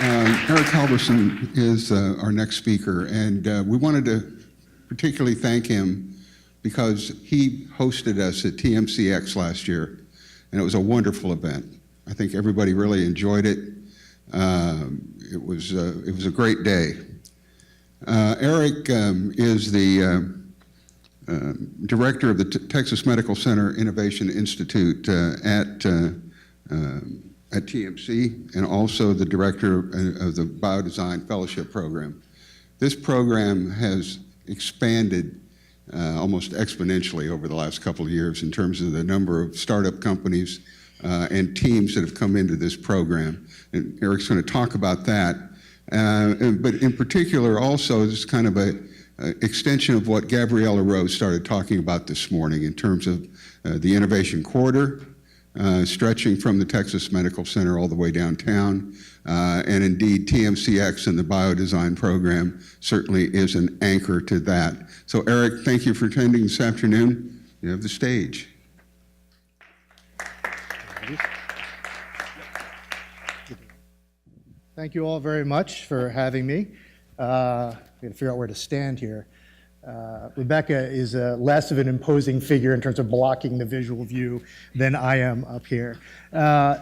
Erik Halvorsen is our next speaker, and we wanted to particularly thank him because he hosted us at TMCx last year, and it was a wonderful event. I think everybody really enjoyed it. It was a great day. Erik is the director of the Texas Medical Center Innovation Institute at TMC, and also the director of the BioDesign Fellowship Program. This program has expanded almost exponentially over the last couple of years in terms of the number of startup companies and teams that have come into this program. And Erik's going to talk about that. But in particular, also, this is kind of a extension of what Gabriella Rose started talking about this morning in terms of the innovation corridor, stretching from the Texas Medical Center all the way downtown. And indeed, TMCx and the BioDesign Program certainly is an anchor to that. So Erik, thank you for attending this afternoon. You have the stage. Thank you all very much for having me. I got to figure out where to stand here. Rebecca is less of an imposing figure in terms of blocking the visual view than I am up here.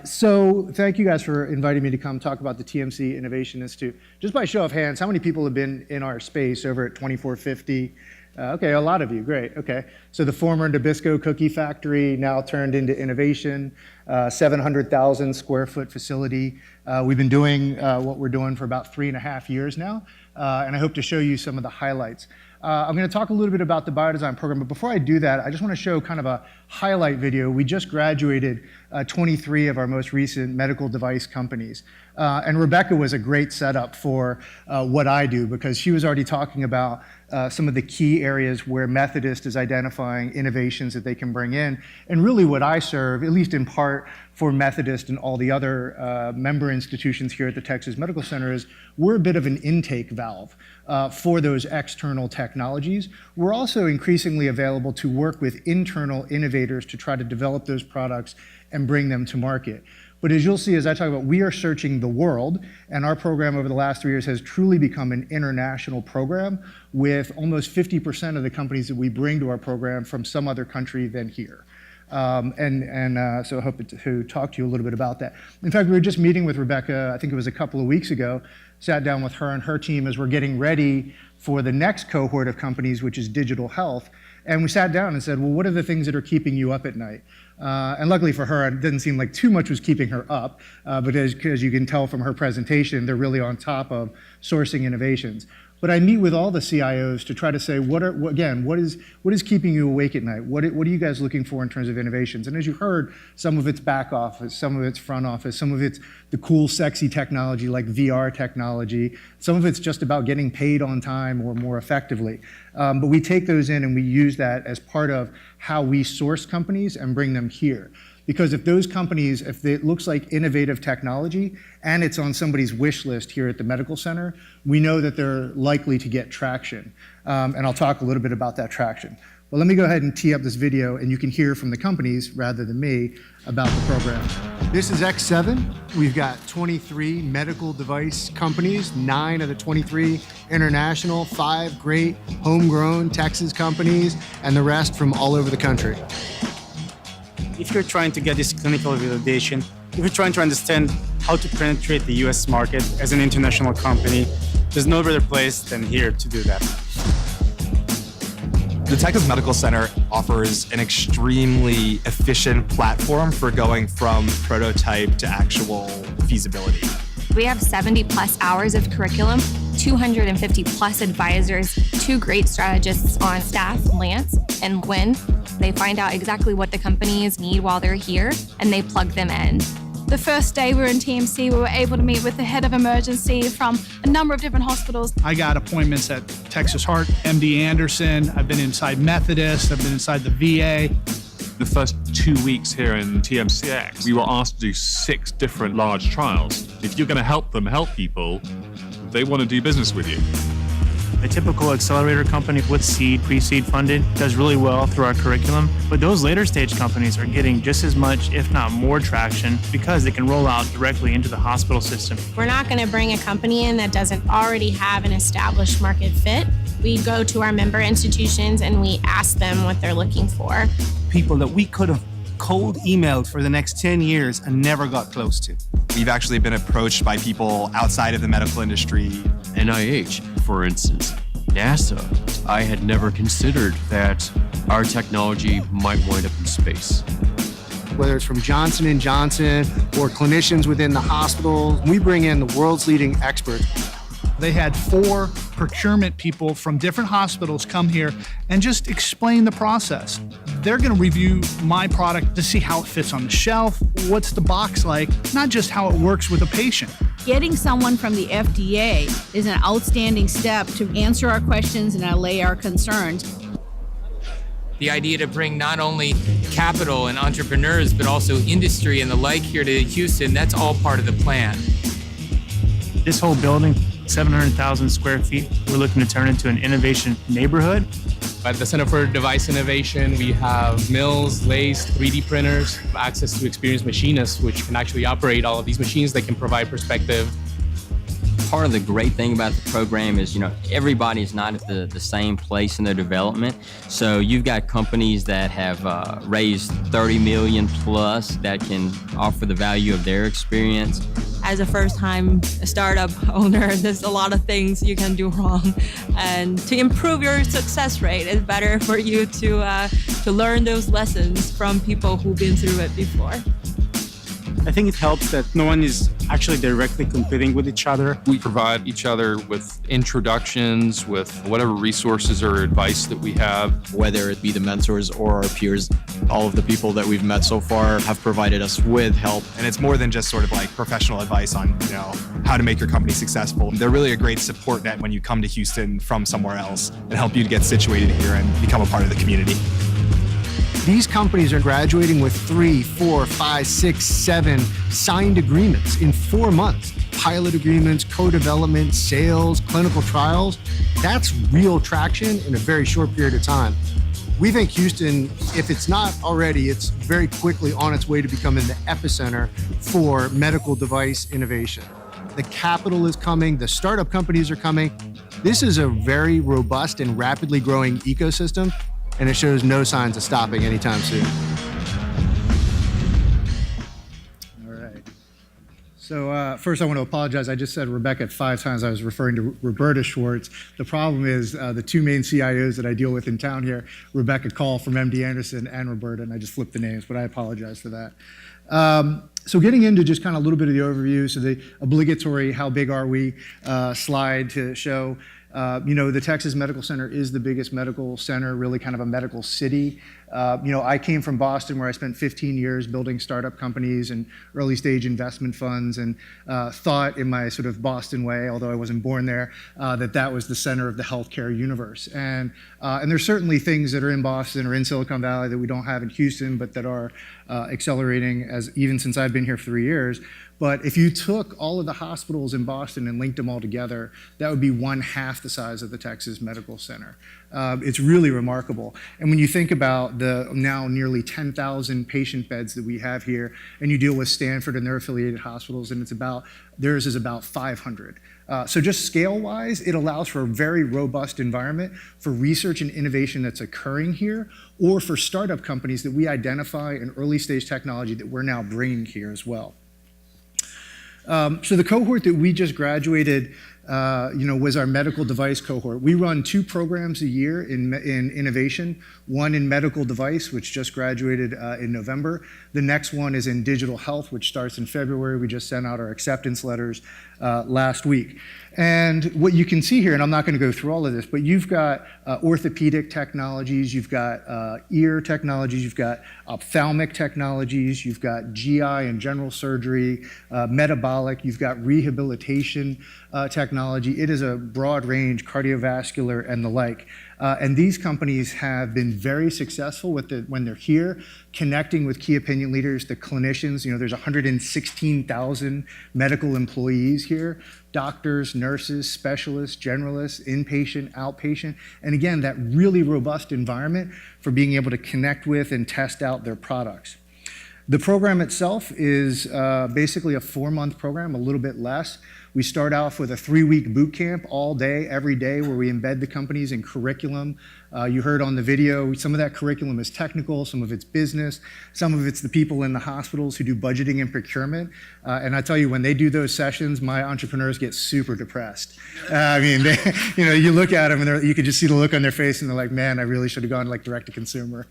So thank you guys for inviting me to come talk about the TMC Innovation Institute. Just by show of hands, how many people have been in our space over at 2450? Okay, a lot of you, great, okay. So the former Nabisco cookie factory now turned into innovation, 700,000 square foot facility. We've been doing what we're doing for about 3.5 years now, and I hope to show you some of the highlights. I'm going to talk a little bit about the BioDesign program, but before I do that, I just want to show kind of a highlight video. We just graduated 23 of our most recent medical device companies. And Rebecca was a great setup for what I do, because she was already talking about some of the key areas where Methodist is identifying innovations that they can bring in. And really what I serve, at least in part for Methodist and all the other member institutions here at the Texas Medical Center, is we're a bit of an intake valve for those external technologies. We're also increasingly available to work with internal innovators to try to develop those products and bring them to market. But as you'll see, as I talk about, we are searching the world, and our program over the last 3 years has truly become an international program, with almost 50% of the companies that we bring to our program from some other country than here. So I hope to talk to you a little bit about that. In fact, we were just meeting with Rebecca, I think it was a couple of weeks ago, sat down with her and her team as we're getting ready for the next cohort of companies, which is digital health. And we sat down and said, well, what are the things that are keeping you up at night? And luckily for her, it didn't seem like too much was keeping her up, but as you can tell from her presentation, they're really on top of sourcing innovations. But I meet with all the CIOs to try to say, what is keeping you awake at night? What are you guys looking for in terms of innovations? And as you heard, some of it's back office, some of it's front office, some of it's the cool, sexy technology like VR technology. Some of it's just about getting paid on time or more effectively. But we take those in and we use that as part of how we source companies and bring them here. Because if those companies, if it looks like innovative technology and it's on somebody's wish list here at the medical center, we know that they're likely to get traction. And I'll talk a little bit about that traction. But let me go ahead and tee up this video and you can hear from the companies rather than me about the program. This is X7. We've got 23 medical device companies, 9 of the 23 international, 5 great homegrown Texas companies, and the rest from all over the country. If you're trying to get this clinical validation, if you're trying to understand how to penetrate the US market as an international company, there's no better place than here to do that. The Texas Medical Center offers an extremely efficient platform for going from prototype to actual feasibility. We have 70 plus hours of curriculum, 250 plus advisors, 2 great strategists on staff, Lance and Gwen. They find out exactly what the companies need while they're here, and they plug them in. The first day we were in TMC, we were able to meet with the head of emergency from a number of different hospitals. I got appointments at Texas Heart, MD Anderson. I've been inside Methodist. I've been inside the VA. The first 2 weeks here in TMCx, we were asked to do 6 different large trials. If you're going to help them help people, they want to do business with you. A typical accelerator company with seed, pre-seed funding does really well through our curriculum, but those later stage companies are getting just as much, if not more traction because they can roll out directly into the hospital system. We're not going to bring a company in that doesn't already have an established market fit. We go to our member institutions and we ask them what they're looking for. People that we could have cold emailed for the next 10 years and never got close to. We've actually been approached by people outside of the medical industry. NIH, for instance, NASA. I had never considered that our technology might wind up in space. Whether it's from Johnson & Johnson or clinicians within the hospital, we bring in the world's leading experts. They had 4 procurement people from different hospitals come here and just explain the process. They're going to review my product to see how it fits on the shelf, what's the box like, not just how it works with a patient. Getting someone from the FDA is an outstanding step to answer our questions and allay our concerns. The idea to bring not only capital and entrepreneurs, but also industry and the like here to Houston, that's all part of the plan. This whole building, 700,000 square feet, we're looking to turn into an innovation neighborhood. At the Center for Device Innovation, we have mills, lathes, 3D printers, access to experienced machinists, which can actually operate all of these machines. They can provide perspective. Part of the great thing about the program is, everybody's not at the same place in their development. So you've got companies that have raised 30 million plus that can offer the value of their experience. As a first-time startup owner, there's a lot of things you can do wrong. And to improve your success rate, it's better for you to learn those lessons from people who've been through it before. I think it helps that no one is actually directly competing with each other. We provide each other with introductions, with whatever resources or advice that we have. Whether it be the mentors or our peers, all of the people that we've met so far have provided us with help. And it's more than just sort of like professional advice on, how to make your company successful. They're really a great support net when you come to Houston from somewhere else and help you to get situated here and become a part of the community. These companies are graduating with 3, 4, 5, 6, 7 signed agreements in 4 months. Pilot agreements, co-development, sales, clinical trials. That's real traction in a very short period of time. We think Houston, if it's not already, it's very quickly on its way to becoming the epicenter for medical device innovation. The capital is coming, the startup companies are coming. This is a very robust and rapidly growing ecosystem, and it shows no signs of stopping anytime soon. All right. So first I want to apologize. I just said Rebecca 5 times. I was referring to Roberta Schwartz. The problem is the 2 main CIOs that I deal with in town here, Rebecca Call from MD Anderson and Roberta, and I just flipped the names, but I apologize for that. So getting into just kind of a little bit of the overview, so the obligatory how big are we slide to show. The Texas Medical Center is the biggest medical center, really kind of a medical city. I came from Boston where I spent 15 years building startup companies and early stage investment funds and thought in my sort of Boston way, although I wasn't born there, that was the center of the healthcare universe. And there's certainly things that are in Boston or in Silicon Valley that we don't have in Houston, but that are accelerating even since I've been here for 3 years. But if you took all of the hospitals in Boston and linked them all together, that would be 1/2 the size of the Texas Medical Center. It's really remarkable. And when you think about the now nearly 10,000 patient beds that we have here, and you deal with Stanford and their affiliated hospitals, and theirs is about 500. So just scale-wise, it allows for a very robust environment for research and innovation that's occurring here, or for startup companies that we identify in early stage technology that we're now bringing here as well. So the cohort that we just graduated, was our medical device cohort. We run 2 programs a year in innovation, one in medical device, which just graduated in November. The next one is in digital health, which starts in February. We just sent out our acceptance letters last week. And what you can see here, and I'm not going to go through all of this, but you've got orthopedic technologies, you've got ear technologies, you've got ophthalmic technologies, you've got GI and general surgery, metabolic, you've got rehabilitation technology. It is a broad range, cardiovascular and the like. And these companies have been very successful when they're here, connecting with key opinion leaders, the clinicians. There's 116,000 medical employees here, doctors, nurses, specialists, generalists, inpatient, outpatient. And again, that really robust environment for being able to connect with and test out their products. The program itself is basically a 4-month program, a little bit less. We start off with a 3-week boot camp all day, every day, where we embed the companies in curriculum. You heard on the video, some of that curriculum is technical, some of it's business, some of it's the people in the hospitals who do budgeting and procurement. And I tell you, when they do those sessions, my entrepreneurs get super depressed. You look at them and you can just see the look on their face and they're like, man, I really should have gone like direct to consumer.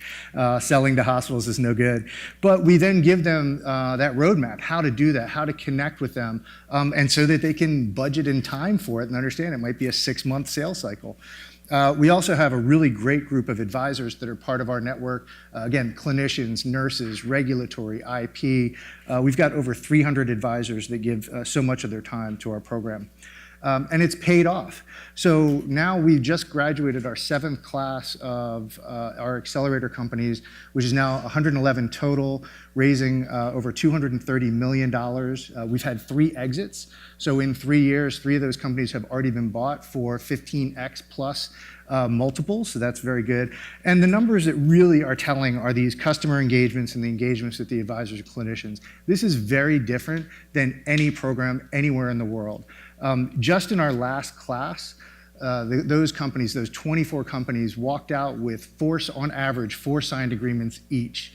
Selling to hospitals is no good. But we then give them that roadmap, how to do that, how to connect with them, and so that they can budget in time for it and understand it might be a 6-month sales cycle. We also have a really great group of advisors that are part of our network. Again, clinicians, nurses, regulatory, IP. We've got over 300 advisors that give so much of their time to our program. And it's paid off. So now we've just graduated our 7th class of our Accelerator companies, which is now 111 total, raising over $230 million. We've had 3 exits. So in 3 years, 3 of those companies have already been bought for 15x plus multiples, so that's very good. And the numbers that really are telling are these customer engagements and the engagements with the advisors and clinicians. This is very different than any program anywhere in the world. Just in our last class, those companies, those 24 companies, walked out with on average 4 signed agreements each.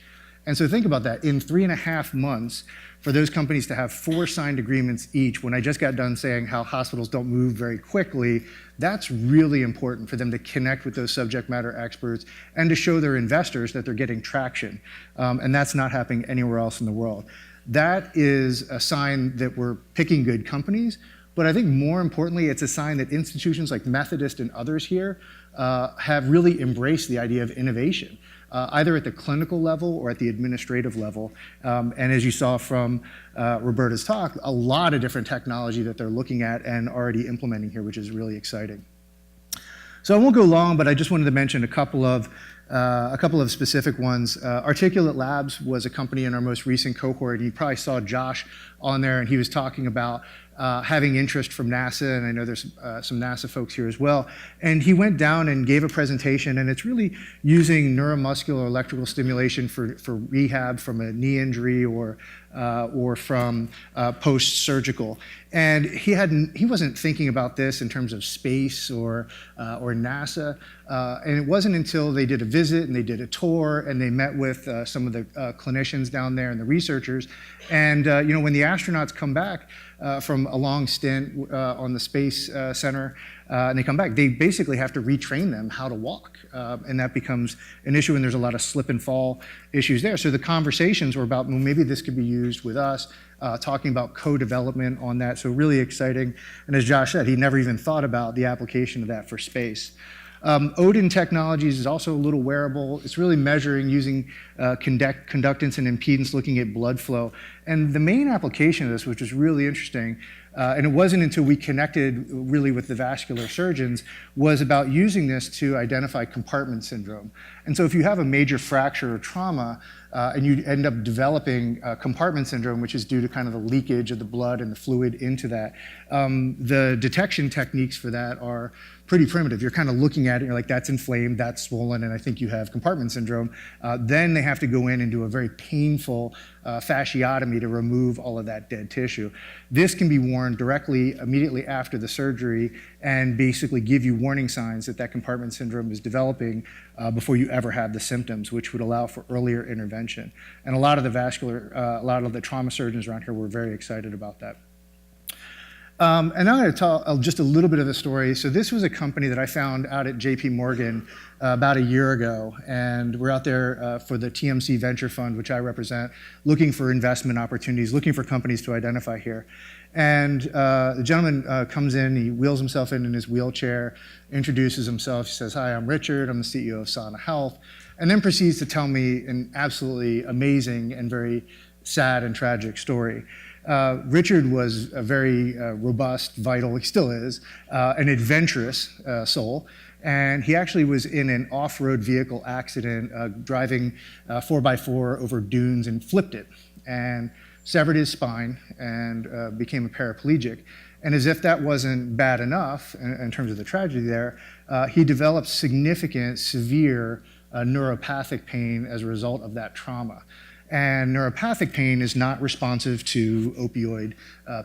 And so think about that. In 3.5 months, for those companies to have 4 signed agreements each, when I just got done saying how hospitals don't move very quickly, that's really important for them to connect with those subject matter experts and to show their investors that they're getting traction. And that's not happening anywhere else in the world. That is a sign that we're picking good companies. But I think more importantly, it's a sign that institutions like Methodist and others here have really embraced the idea of innovation, either at the clinical level or at the administrative level. And as you saw from Roberta's talk, a lot of different technology that they're looking at and already implementing here, which is really exciting. So I won't go long, but I just wanted to mention a couple of specific ones. Articulate Labs was a company in our most recent cohort, and you probably saw Josh on there, and he was talking about having interest from NASA, and I know there's some NASA folks here as well. And he went down and gave a presentation, and it's really using neuromuscular electrical stimulation for rehab from a knee injury or from post-surgical. And he wasn't thinking about this in terms of space or NASA. And it wasn't until they did a visit and they did a tour and they met with some of the clinicians down there and the researchers. And when the astronauts come back from a long stint on the Space Center and they come back, they basically have to retrain them how to walk. And that becomes an issue, and there's a lot of slip and fall issues there. So the conversations were about, well, maybe this could be used with us, talking about co-development on that. So really exciting. And as Josh said, he never even thought about the application of that for space. Odin Technologies is also a little wearable. It's really measuring using conductance and impedance, looking at blood flow. And the main application of this, which is really interesting, and it wasn't until we connected really with the vascular surgeons, was about using this to identify compartment syndrome. And so if you have a major fracture or trauma, and you end up developing compartment syndrome, which is due to kind of the leakage of the blood and the fluid into that, the detection techniques for that are pretty primitive. You're kind of looking at it, you're like, that's inflamed, that's swollen, and I think you have compartment syndrome. Then they have to go in and do a very painful fasciotomy to remove all of that dead tissue. This can be worn directly, immediately after the surgery, and basically give you warning signs that that compartment syndrome is developing before you ever have the symptoms, which would allow for earlier intervention. And a lot of the trauma surgeons around here were very excited about that. And now I'm going to tell just a little bit of the story. So this was a company that I found out at JP Morgan about a year ago. And we're out there for the TMC Venture Fund, which I represent, looking for investment opportunities, looking for companies to identify here. And the gentleman comes in, he wheels himself in his wheelchair, introduces himself. He says, "Hi, I'm Richard. I'm the CEO of Sauna Health." And then proceeds to tell me an absolutely amazing and very sad and tragic story. Richard was a very robust, vital, he still is, an adventurous soul. And he actually was in an off-road vehicle accident, driving 4x4 over dunes and flipped it and severed his spine and became a paraplegic. And as if that wasn't bad enough in terms of the tragedy there, he developed significant, severe neuropathic pain as a result of that trauma. And neuropathic pain is not responsive to opioid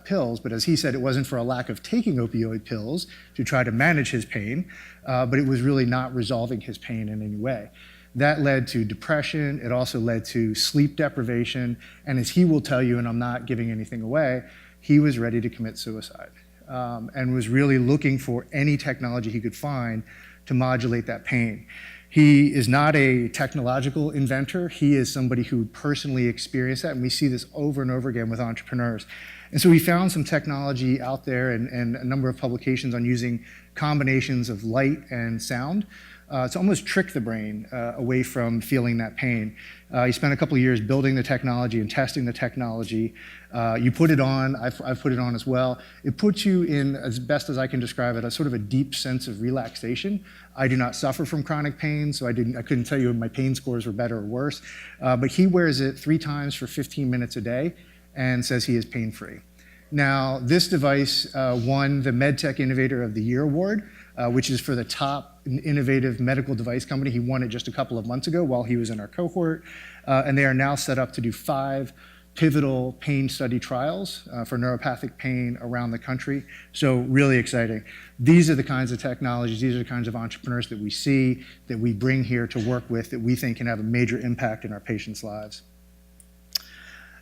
pills, but as he said, it wasn't for a lack of taking opioid pills to try to manage his pain, but it was really not resolving his pain in any way. That led to depression. It also led to sleep deprivation. And as he will tell you, and I'm not giving anything away, he was ready to commit suicide and was really looking for any technology he could find to modulate that pain. He is not a technological inventor. He is somebody who personally experienced that, and we see this over and over again with entrepreneurs. And so we found some technology out there and a number of publications on using combinations of light and sound to almost trick the brain away from feeling that pain. He spent a couple of years building the technology and testing the technology. You put it on, I've put it on as well. It puts you in, as best as I can describe it, a sort of a deep sense of relaxation. I do not suffer from chronic pain, so I couldn't tell you if my pain scores were better or worse. But he wears it 3 times for 15 minutes a day and says he is pain-free. Now, this device won the MedTech Innovator of the Year award, which is for the top innovative medical device company. He won it just a couple of months ago while he was in our cohort. And they are now set up to do 5 pivotal pain study trials for neuropathic pain around the country. So really exciting. These are the kinds of technologies, these are the kinds of entrepreneurs that we see, that we bring here to work with, that we think can have a major impact in our patients' lives.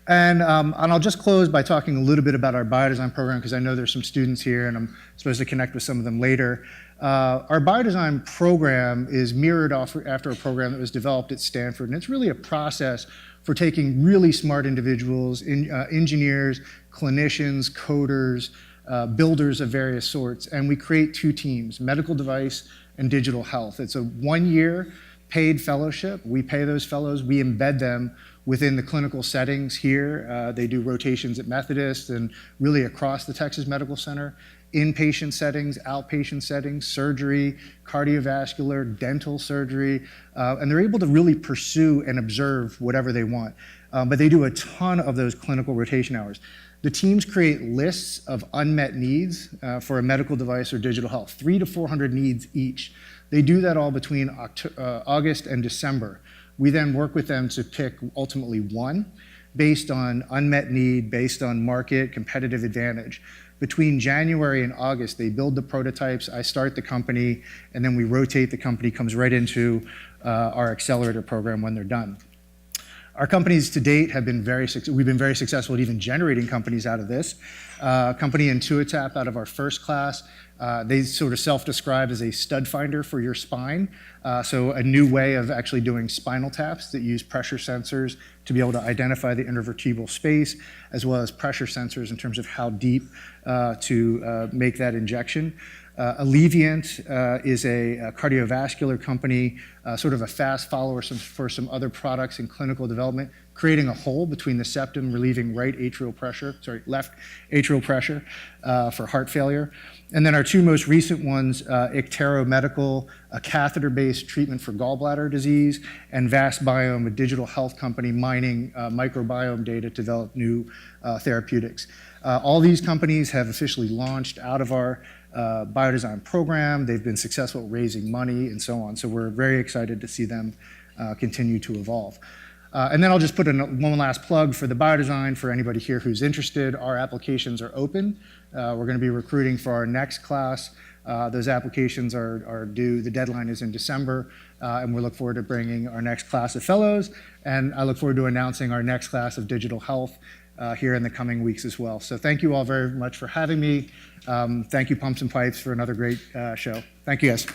And I'll just close by talking a little bit about our BioDesign program, because I know there's some students here and I'm supposed to connect with some of them later. Our BioDesign program is mirrored after a program that was developed at Stanford, and it's really a process for taking really smart individuals, engineers, clinicians, coders, builders of various sorts, and we create 2 teams, medical device and digital health. It's a 1-year paid fellowship. We pay those fellows, we embed them within the clinical settings here. They do rotations at Methodist and really across the Texas Medical Center, inpatient settings, outpatient settings, surgery, cardiovascular, dental surgery, and they're able to really pursue and observe whatever they want. But they do a ton of those clinical rotation hours. The teams create lists of unmet needs for a medical device or digital health, 300 to 400 needs each. They do that all between August and December. We then work with them to pick ultimately one based on unmet need, based on market, competitive advantage. Between January and August, they build the prototypes, I start the company, and then we rotate the company, comes right into our Accelerator program when they're done. Our companies to date have been we've been very successful at even generating companies out of this. Company Intuitap out of our first class, they sort of self-describe as a stud finder for your spine. So a new way of actually doing spinal taps that use pressure sensors to be able to identify the intervertebral space, as well as pressure sensors in terms of how deep to make that injection. Alleviant is a cardiovascular company, sort of a fast follower for some other products in clinical development, creating a hole between the septum, relieving left atrial pressure for heart failure. And then our 2 most recent ones, Ictero Medical, a catheter-based treatment for gallbladder disease, and Vast Biome, a digital health company mining microbiome data to develop new therapeutics. All these companies have officially launched out of our BioDesign program. They've been successful at raising money and so on. So we're very excited to see them continue to evolve. And then I'll just put in one last plug for the BioDesign for anybody here who's interested. Our applications are open. We're going to be recruiting for our next class. Those applications are due. The deadline is in December, and we look forward to bringing our next class of fellows. And I look forward to announcing our next class of digital health here in the coming weeks as well. So thank you all very much for having me. Thank you, Pumps and Pipes, for another great show. Thank you, guys.